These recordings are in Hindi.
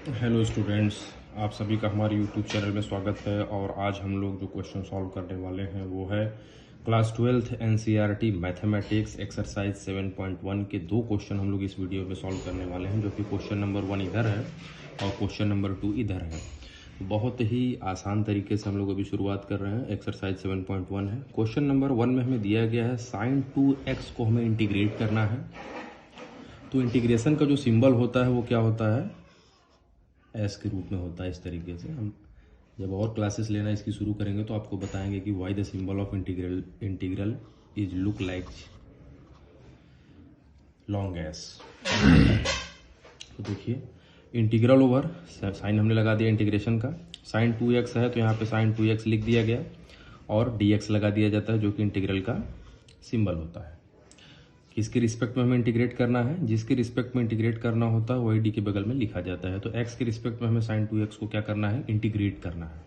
हेलो स्टूडेंट्स, आप सभी का हमारे यूट्यूब चैनल में स्वागत है। और आज हम लोग जो क्वेश्चन सॉल्व करने वाले हैं वो है class 12th NCERT mathematics exercise 7.1 के दो क्वेश्चन हम लोग इस वीडियो में सॉल्व करने वाले हैं, जो कि क्वेश्चन नंबर 1 इधर है और क्वेश्चन नंबर 2 इधर है। बहुत ही आसान तरीके से हम लोग अभी शुरुआत कर रहे हैं। एक्सरसाइज 7.1 है। क्वेश्चन नंबर 1 में हमें दिया गया है sin 2x को हमें इंटीग्रेट करना है। तो इंटीग्रेशन का जो सिंबल होता है वो क्या होता है, एस के रूप में होता है। इस तरीके से हम जब और क्लासेस लेना इसकी शुरू करेंगे तो आपको बताएंगे कि why the symbol of integral is look like long S. तो देखिए, इंटीग्रल ओवर साइन हमने लगा दिया इंटीग्रेशन का। साइन 2x है तो यहाँ पे साइन 2x लिख दिया गया और dx लगा दिया जाता है, जो कि इंटीग्रल का सिंबल होता है। किसके रिस्पेक्ट में हमें इंटीग्रेट करना है, जिसके रिस्पेक्ट में इंटीग्रेट करना होता है वही डी के बगल में लिखा जाता है। तो x के रिस्पेक्ट में हमें साइन 2x को क्या करना है, इंटीग्रेट करना है।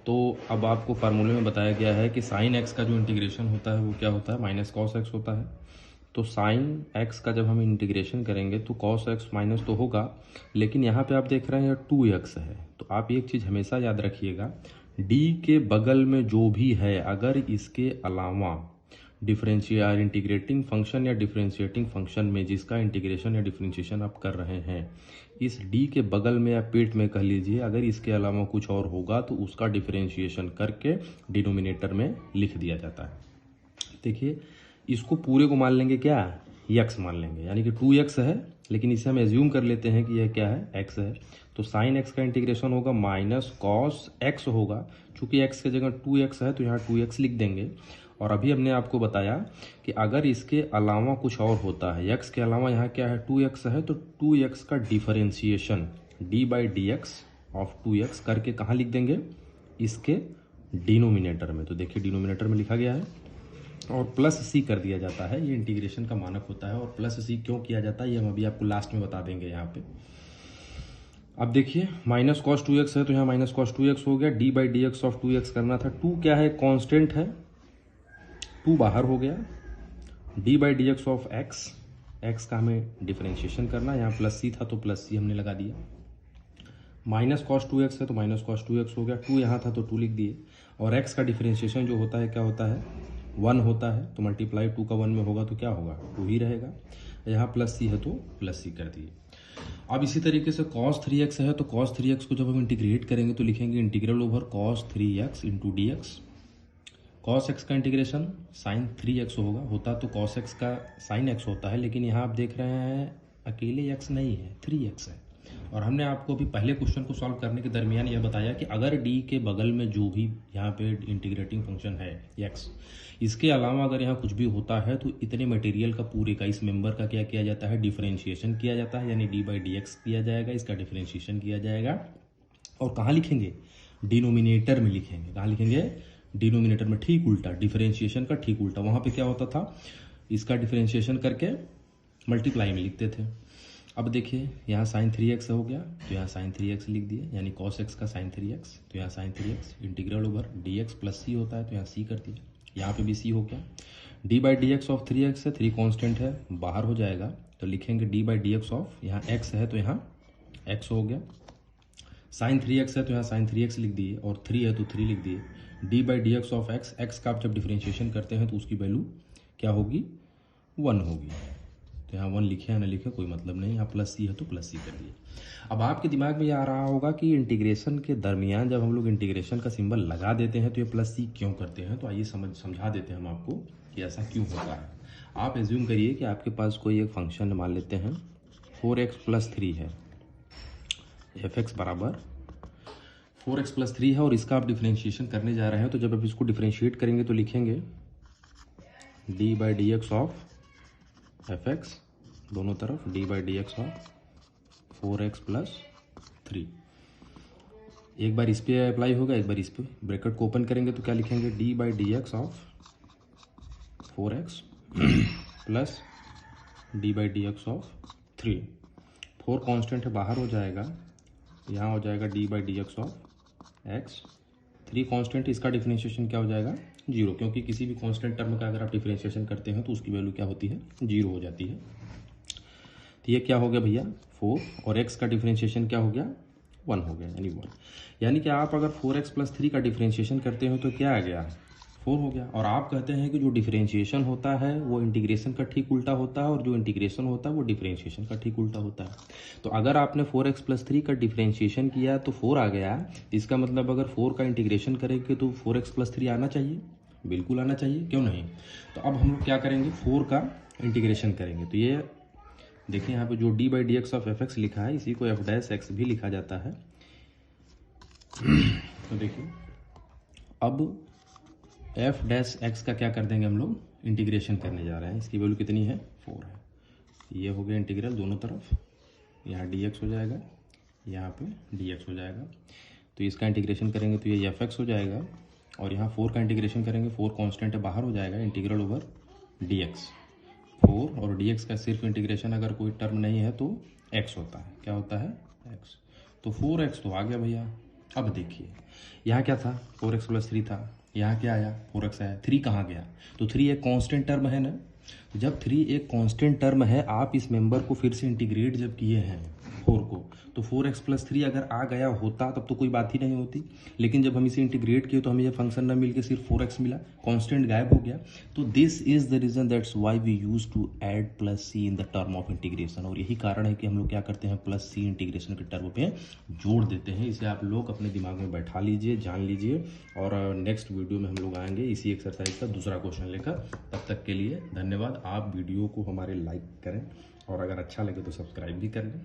तो अब आपको फार्मूले में बताया गया है कि साइन x का जो इंटीग्रेशन होता है वो क्या होता है, माइनस कॉस x होता है। तो साइन x का जब हम इंटीग्रेशन करेंगे तो कॉस x माइनस तो होगा, लेकिन यहाँ पे आप देख रहे हैं 2x है। तो आप एक चीज़ हमेशा याद रखिएगा, d के बगल में जो भी है अगर इसके अलावा इंटीग्रेटिंग फंक्शन या डिफरेंशिएटिंग फंक्शन में जिसका इंटीग्रेशन या डिफरेंशिएशन आप कर रहे हैं, इस d के बगल में या पेट में कह लीजिए, अगर इसके अलावा कुछ और होगा तो उसका डिफरेंशिएशन करके डिनोमिनेटर में लिख दिया जाता है। देखिए, इसको पूरे को मान लेंगे क्या, x मान लेंगे, यानी कि 2x है, लेकिन इसे हम एज्यूम कर लेते हैं कि यह क्या है, x है। तो साइन x का इंटीग्रेशन होगा माइनस कॉस x होगा। चूंकि x की जगह 2x है तो यहाँ 2x लिख देंगे। और अभी हमने आपको बताया कि अगर इसके अलावा कुछ और होता है, x के अलावा यहाँ क्या है, 2x है, तो 2x का डिफरेंशिएशन d/dx ऑफ 2x करके कहाँ लिख देंगे, इसके डिनोमिनेटर में। तो देखिए, डिनोमिनेटर में लिखा गया है और प्लस सी कर दिया जाता है। ये इंटीग्रेशन का मानक होता है। और प्लस सी क्यों किया जाता है ये हम अभी आपको लास्ट में बता देंगे यहाँ पे। अब देखिए, माइनस कॉस 2x है तो यहाँ माइनस कॉस 2x हो गया। d/dx ऑफ 2x करना था, 2 क्या है, कांस्टेंट है, 2 बाहर हो गया। d/dx ऑफ x का हमें डिफरेंशिएशन करना, यहाँ प्लस सी था तो प्लस सी हमने लगा दिया। माइनस कॉस 2x है तो माइनस कॉस 2x हो गया, 2 यहाँ था तो 2 लिख दिए। और x का डिफरेंशिएशन जो होता है क्या होता है, 1 होता है। तो मल्टीप्लाई 2 का 1 में होगा तो क्या होगा, 2 ही रहेगा। यहाँ प्लस सी है तो प्लस सी कर दिए। अब इसी तरीके से cos 3x है तो cos 3x को जब हम इंटीग्रेट करेंगे तो लिखेंगे integral over cos 3x into D x. cos x का इंटीग्रेशन sin 3x होता तो cos x का sin x होता है, लेकिन यहाँ आप देख रहे हैं अकेले x नहीं है, 3x है। और हमने आपको अभी पहले क्वेश्चन को सॉल्व करने के दरमियान यह बताया कि अगर d के बगल में जो भी यहाँ पे इंटीग्रेटिंग फंक्शन है x, इसके अलावा अगर यहाँ कुछ भी होता है तो इतने मटेरियल का पूरे का, इस मेंबर का क्या किया जाता है, डिफरेंशिएशन किया जाता है, यानी d/dx किया जाएगा, इसका डिफरेंशिएशन किया जाएगा। और कहाँ लिखेंगे, डिनोमिनेटर में लिखेंगे। कहाँ लिखेंगे, डिनोमिनेटर में, ठीक उल्टा, डिफरेंशिएशन का ठीक उल्टा। वहाँ पे क्या होता था, इसका डिफरेंशिएशन करके मल्टीप्लाई में लिखते थे। अब देखिए, यहाँ साइन 3x हो गया तो यहाँ साइन 3x लिख दिए, यानी cos x का साइन 3x, तो यहाँ sine 3x integral over dx plus c होता है तो यहाँ c कर दिए। यहाँ पे भी c हो गया। d/dx ऑफ 3x है, 3 कांस्टेंट है, बाहर हो जाएगा तो लिखेंगे d/dx ऑफ, यहाँ x है तो यहाँ x हो गया। साइन 3x है तो यहाँ साइन 3x लिख दिए, और 3 है तो 3 लिख दिए। d/dx ऑफ x का आप जब डिफरेंशिएशन करते हैं तो उसकी वैल्यू क्या होगी, 1 होगी। तो यहाँ 1 लिखे या ना लिखे कोई मतलब नहीं, यहाँ प्लस सी है तो प्लस सी कर दिए। अब आपके दिमाग में ये आ रहा होगा कि इंटीग्रेशन के दरमियान जब हम लोग इंटीग्रेशन का सिंबल लगा देते हैं तो ये प्लस सी क्यों करते हैं। तो आइए समझा देते हैं हम आपको कि ऐसा क्यों होता है। आप एज्यूम करिए कि आपके पास कोई एक फंक्शन मान लेते हैं 4x + 3 है, f(x) बराबर 4x + 3 है, और इसका आप डिफरेंशिएशन करने जा रहे हैं। तो जब आप इसको डिफरेंशिएट करेंगे तो लिखेंगे d/dx ऑफ f(x), दोनों तरफ d/dx ऑफ 4x + 3। एक बार इस पे अप्लाई होगा, एक बार इस पे। ब्रैकेट को ओपन करेंगे तो क्या लिखेंगे, d/dx of 4x plus d/dx of 3। 4 constant है, बाहर हो जाएगा, यहाँ हो जाएगा d/dx ऑफ x। 3 कांस्टेंट, इसका डिफरेंशिएशन क्या हो जाएगा, 0, क्योंकि किसी भी कांस्टेंट टर्म का अगर आप डिफरेंशिएशन करते हैं तो उसकी वैल्यू क्या होती है, 0 हो जाती है। तो ये क्या हो गया भैया 4, और x का डिफ्रेंशिएशन क्या हो गया 1 हो गया, यानी 1। यानी कि आप अगर 4x + 3 का डिफ्रेंशिएशन करते हो तो क्या आ गया 4 हो गया। और आप कहते हैं कि जो डिफरेंशिएशन होता है वो इंटीग्रेशन का ठीक उल्टा होता है, और जो इंटीग्रेशन होता है वो डिफरेंशिएशन का ठीक उल्टा होता है। तो अगर आपने 4x + 3 का डिफरेंशिएशन किया तो 4 आ गया, इसका मतलब अगर 4 का इंटीग्रेशन करेंगे तो 4x + 3 आना चाहिए, बिल्कुल आना चाहिए, क्यों नहीं। तो अब हम लोग क्या करेंगे 4 का इंटीग्रेशन करेंगे। तो ये देखिए यहाँ पे जो d/dx ऑफ fx लिखा है इसी को f' भी लिखा जाता है। तो देखिए अब f' का क्या कर देंगे हम लोग, इंटीग्रेशन करने जा रहे हैं। इसकी वैल्यू कितनी है 4 है। ये हो गया इंटीग्रल दोनों तरफ, यहाँ dx हो जाएगा, यहाँ पे dx हो जाएगा। तो इसका इंटीग्रेशन करेंगे तो ये fx हो जाएगा, और यहाँ 4 का इंटीग्रेशन करेंगे, 4 कांस्टेंट है बाहर हो जाएगा, इंटीग्रल ओवर dx। 4 और dx का सिर्फ इंटीग्रेशन अगर कोई टर्म नहीं है तो x होता है, क्या होता है x। तो 4x तो आ गया भैया। अब देखिए यहाँ क्या था 4x + 3 था, यहाँ क्या आया 4x आया, 3 कहाँ गया, तो 3 एक कांस्टेंट टर्म है ना। जब 3 एक कांस्टेंट टर्म है, आप इस मेंबर को फिर से इंटीग्रेट जब किए हैं 4 को, तो 4x + 3 अगर आ गया होता तब तो कोई बात ही नहीं होती। लेकिन जब हम इसे इंटीग्रेट किए तो हमें ये फंक्शन ना मिल के सिर्फ 4x मिला, कांस्टेंट गायब हो गया। तो this is the reason that's why we use to add +c in the term of integration. और यही कारण है कि हम लोग क्या करते हैं +c इंटीग्रेशन के टर्म पे जोड़ देते हैं। इसे आप लोग अपने दिमाग में बैठा लीजिए, जान लीजिए, और नेक्स्ट वीडियो में हम लोग आएंगे इसी एक्सरसाइज का दूसरा क्वेश्चन लेकर। तब तक के लिए धन्यवाद। आप वीडियो को हमारे लाइक करें, और अगर अच्छा लगे तो सब्सक्राइब भी कर लें।